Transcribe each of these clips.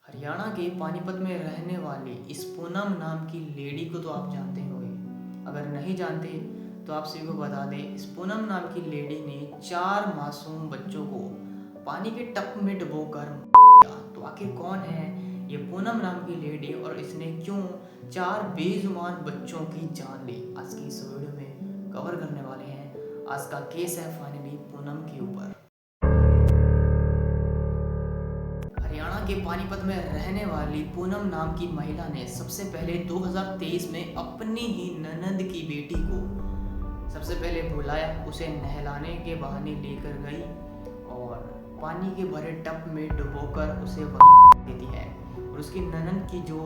हरियाणा के पानीपत में रहने वाली इस पूनम नाम की लेडी को तो आप जानते ही होंगे। अगर नहीं जानते तो आप सभी को बता दें, इस पूनम नाम की लेडी ने 4 मासूम बच्चों को पानी के टप में डुबोकर दिया। तो आखिर कौन है ये पूनम नाम की लेडी और इसने क्यों 4 बेजुबान बच्चों की जान ली? आज की इस वीडियो में कवर करने वाले हैं। आज का केस है फाइनली पूनम के ऊपर। हरियाणा के पानीपत में रहने वाली पूनम नाम की महिला ने सबसे पहले 2023 में अपनी ही ननद की बेटी को सबसे पहले बुलाया, उसे नहलाने के बहाने लेकर गई और पानी के भरे टब में डुबोकर उसे वहीं देती है। और उसकी ननद की जो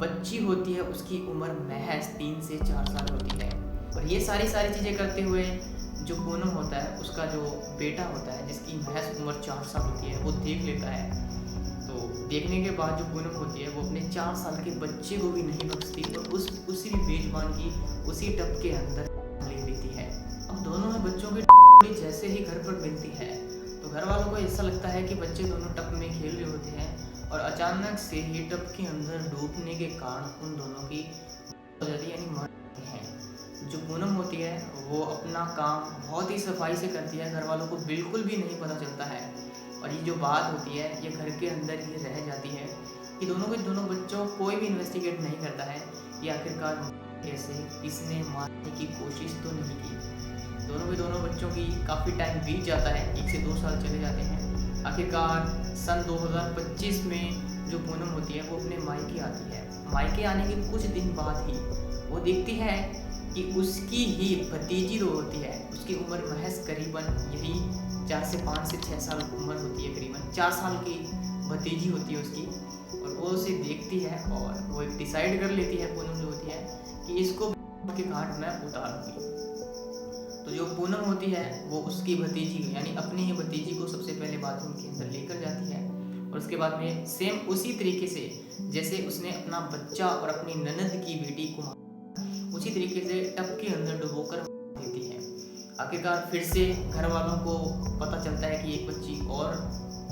बच्ची होती है उसकी उम्र महज 3 से 4 साल होती है। और ये सारी चीज़ें करते हुए जो पूनम होता है उसका जो बेटा होता है जिसकी महज उम्र 4 साल होती है वो देख लेता है। तो देखने के बाद जो पूनम होती है वो अपने 4 साल के बच्चे को भी नहीं बख्शती और उसी बेजुबान की उसी टब के अंदर ले लेती है। अब दोनों में बच्चों की जैसे ही घर पर मिलती है तो घर वालों को ऐसा लगता है कि बच्चे दोनों टब में खेल रहे होते हैं और अचानक से ही टब के अंदर डूबने के कारण उन दोनों की हो जाती है, यानी मर जाती हैं। जो पूनम होती है वो अपना काम बहुत ही सफाई से करती है, घर वालों को बिल्कुल भी नहीं पता चलता है। और ये जो बात होती है ये घर के अंदर ही रह जाती है कि दोनों बच्चों कोई भी इन्वेस्टिगेट नहीं करता है कि आखिरकार कैसे इसने मारने की कोशिश तो नहीं की। दोनों बच्चों की काफ़ी टाइम बीत जाता है, 1 से 2 साल चले जाते हैं। आखिरकार सन 2025 में जो पूनम होती है वो अपने मायके आती है। मायके आने के कुछ दिन बाद ही वो देखती है कि उसकी ही भतीजी जो होती है उसकी उम्र महज करीबन यही 4 से 5 से 6 साल उम्र होती है, करीबन 4 साल की भतीजी होती है उसकी। और वो उसे देखती है और वो एक डिसाइड कर लेती है पूनम जो होती है कि इसको के घाट में उतारूंगी। तो जो पूनम होती है वो उसकी भतीजी यानी अपनी ही भतीजी को सबसे पहले बाथरूम के अंदर लेकर जाती है और उसके बाद में सेम उसी तरीके से जैसे उसने अपना बच्चा और अपनी ननद की बेटी को उसी तरीके से टब के अंदर डुबोकर देती है। आखिरकार फिर से घर वालों को पता चलता है कि एक बच्ची और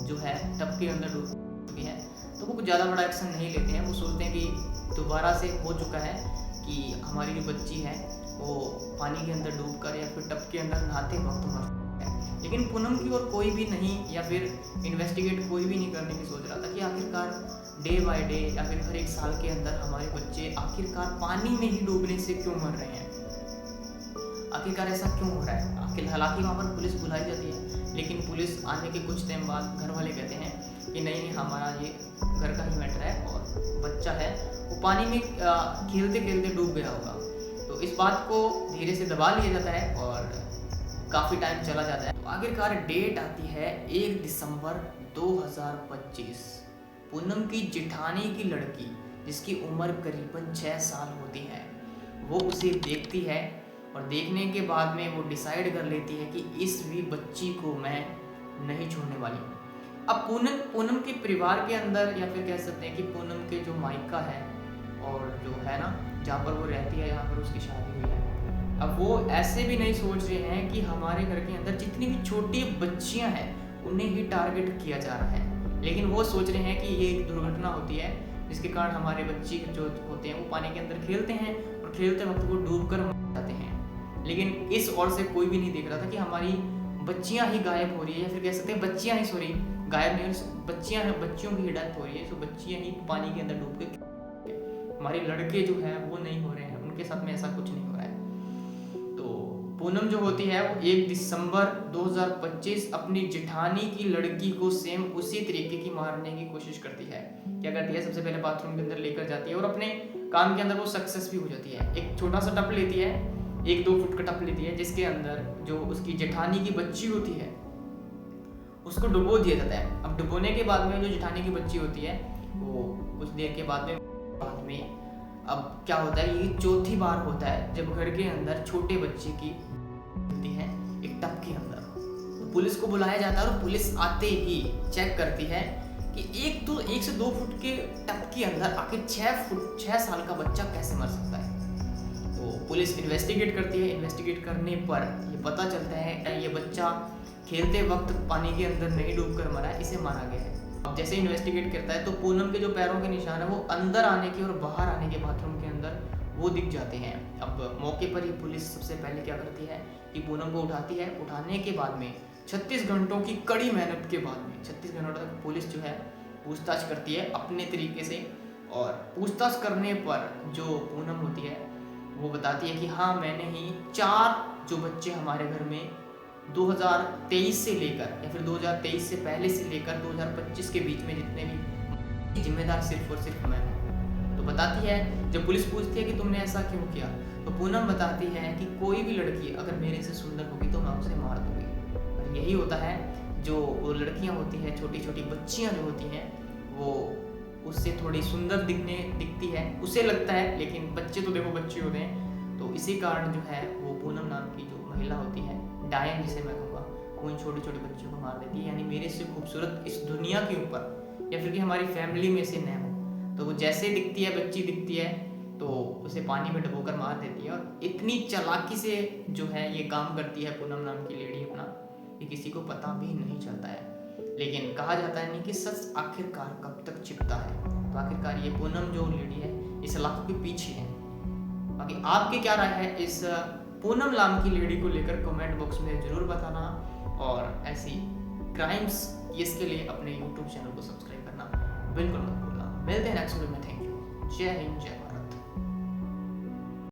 जो है टब के अंदर डूब चुकी है, तो वो कुछ ज़्यादा बड़ा एक्शन नहीं लेते हैं। वो सोचते हैं कि दोबारा से हो चुका है कि हमारी जो बच्ची है वो पानी के अंदर डूबकर या फिर टब के अंदर नहाते वक्त मर है। लेकिन पूनम की और कोई भी नहीं या फिर इन्वेस्टिगेट कोई भी नहीं करने की सोच रहा था कि आखिरकार डे बाय डे या फिर हर एक साल के अंदर हमारे बच्चे आखिरकार पानी में ही डूबने से क्यों मर रहे हैं, आखिरकार ऐसा क्यों हो रहा है। हालांकि वहाँ पर पुलिस बुलाई जाती है, लेकिन पुलिस आने के कुछ टाइम बाद घर वाले कहते हैं कि नहीं हमारा ये घर का ही मैटर है और बच्चा है वो पानी में खेलते खेलते डूब गया होगा। तो इस बात को धीरे से दबा लिया जाता है और काफ़ी टाइम चला जाता है। तो आखिरकार डेट आती है 1 दिसंबर 2025। पूनम की जेठानी की लड़की जिसकी उम्र करीबन 6 साल होती है वो उसे देखती है और देखने के बाद में वो डिसाइड कर लेती है कि इस भी बच्ची को मैं नहीं छोड़ने वाली हूँ। अब पूनम के परिवार के अंदर या फिर कह सकते हैं कि पूनम के जो मायका है और जो है ना जहाँ पर वो रहती है, जहाँ पर उसकी शादी हुई है, अब वो ऐसे भी नहीं सोच रहे हैं कि हमारे घर के अंदर जितनी भी छोटी बच्चियाँ हैं उन्हें ही टारगेट किया जा रहा है। लेकिन वो सोच रहे हैं कि ये एक दुर्घटना होती है जिसके कारण हमारे बच्चे जो होते हैं वो पानी के अंदर खेलते हैं और खेलते वक्त वो डूब कर मर जाते हैं। लेकिन इस ओर से कोई भी नहीं देख रहा था कि हमारी बच्चियां ही गायब हो रही है, या फिर कह सकते हैं बच्चियां ही सॉरी गायब नहीं, बच्चियों की डेथ हो रही है। तो बच्चियां ही पानी के अंदर डूब के, हमारे लड़के जो है वो नहीं हो रहे हैं, उनके साथ में ऐसा कुछ नहीं हो रहा है। तो पूनम जो होती है वो 1 दिसंबर 2025 अपनी जेठानी की लड़की को सेम उसी तरीके की मारने की कोशिश करती है। क्या करती है, सबसे पहले बाथरूम के अंदर लेकर जाती है और अपने काम के अंदर वो सक्सेस भी हो जाती है। एक छोटा सा टब लेती है, 1-2 फुट का टब लेती है जिसके अंदर जो उसकी जेठानी की बच्ची होती है उसको डुबो दिया जाता है। अब डुबोने के बाद में जो जेठानी की बच्ची होती है वो कुछ देर के बाद में अब क्या होता है, ये चौथी बार होता है जब घर के अंदर छोटे बच्चे की मिलती है एक टब के अंदर। तो पुलिस को बुलाया जाता है और पुलिस आते ही चेक करती है कि 1 से 2 फुट के टब के अंदर आखिर 6 साल का बच्चा कैसे मर सकता है। तो पुलिस इन्वेस्टिगेट करती है। इन्वेस्टिगेट करने पर ये पता चलता है ये बच्चा खेलते वक्त पानी के अंदर नहीं डूबकर मरा है, इसे मारा गया है। अब जैसे इन्वेस्टिगेट करता है तो पूनम के जो पैरों के निशान है वो अंदर आने के और बाहर आने के बाथरूम के अंदर वो दिख जाते हैं। अब मौके पर ही पुलिस सबसे पहले क्या करती है कि पूनम को उठाती है। उठाने के बाद में 36 घंटों की कड़ी मेहनत के बाद में 36 घंटों तक पुलिस जो है पूछताछ करती है अपने तरीके से, और पूछताछ करने पर जो पूनम होती है वो बताती है कि हाँ, मैंने ही 4 जो बच्चे हमारे घर में 2023 से लेकर या फिर 2023 से पहले से लेकर 2025 के बीच में जितने भी जिम्मेदार सिर्फ और सिर्फ मैं हूँ। तो बताती है, जब पुलिस पूछती है कि तुमने ऐसा क्यों किया, तो पूनम बताती है कि कोई भी लड़की अगर मेरे से सुंदर होगी तो मैं उसे मार दूंगी। और यही होता है, जो वो लड़कियाँ होती हैं, छोटी छोटी बच्चियाँ जो होती हैं, वो उससे थोड़ी सुंदर दिखती है, उसे लगता है, लेकिन बच्चे तो देखो बच्चे होते हैं। तो इसी कारण जो है वो पूनम नाम की जो महिला होती है, डायन जिसे मैं कहूँगा, वो इन छोटे छोटे बच्चों को मार देती है। यानी मेरे से खूबसूरत इस दुनिया के ऊपर या फिर कि हमारी फैमिली में से न हो, तो वो जैसे दिखती है, बच्ची दिखती है, तो उसे पानी में डुबोकर मार देती है। और इतनी चालाकी से जो है ये काम करती है पूनम नाम की लेडी अपना, ये किसी को पता भी नहीं चलता है। लेकिन कहा जाता है नहीं कि सच आखिरकार कब तक छिपता है। तो आखिरकार ये पूनम जो लेडी है इस लाखों के पीछे है। बाकी आपकी क्या राय है इस पूनम नाम की लेडी को लेकर कमेंट बॉक्स में जरूर बताना, और ऐसी क्राइम्स केस के लिए अपने YouTube चैनल को सब्सक्राइब करना बिल्कुल मत भूलना। मिलते हैं नेक्स्ट वीडियो में। Thank you. जय हिंद, जय